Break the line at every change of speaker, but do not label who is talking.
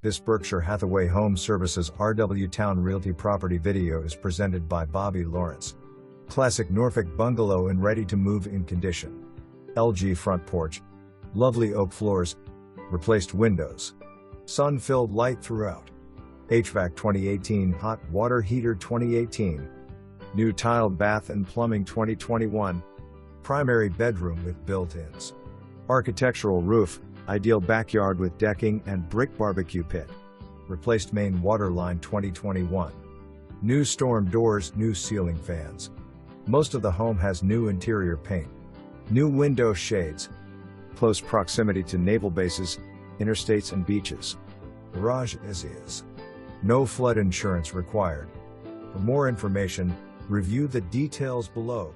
This Berkshire Hathaway HomeServices RW Towne Realty property video is presented by Bobby Lawrence. Classic Norfolk Bungalow in ready-to-move-in condition. LG front porch. Lovely oak floors. Replaced windows. Sun-filled light throughout. HVAC 2018 hot water heater 2018. New tiled bath and plumbing 2021. Primary bedroom with built-ins. Architectural roof. Ideal backyard with decking and brick barbecue pit. Replaced main water line 2021. New storm doors, new ceiling fans. Most of the home has new interior paint. New window shades. Close proximity to naval bases, interstates and beaches. Garage as is. No flood insurance required. For more information, review the details below.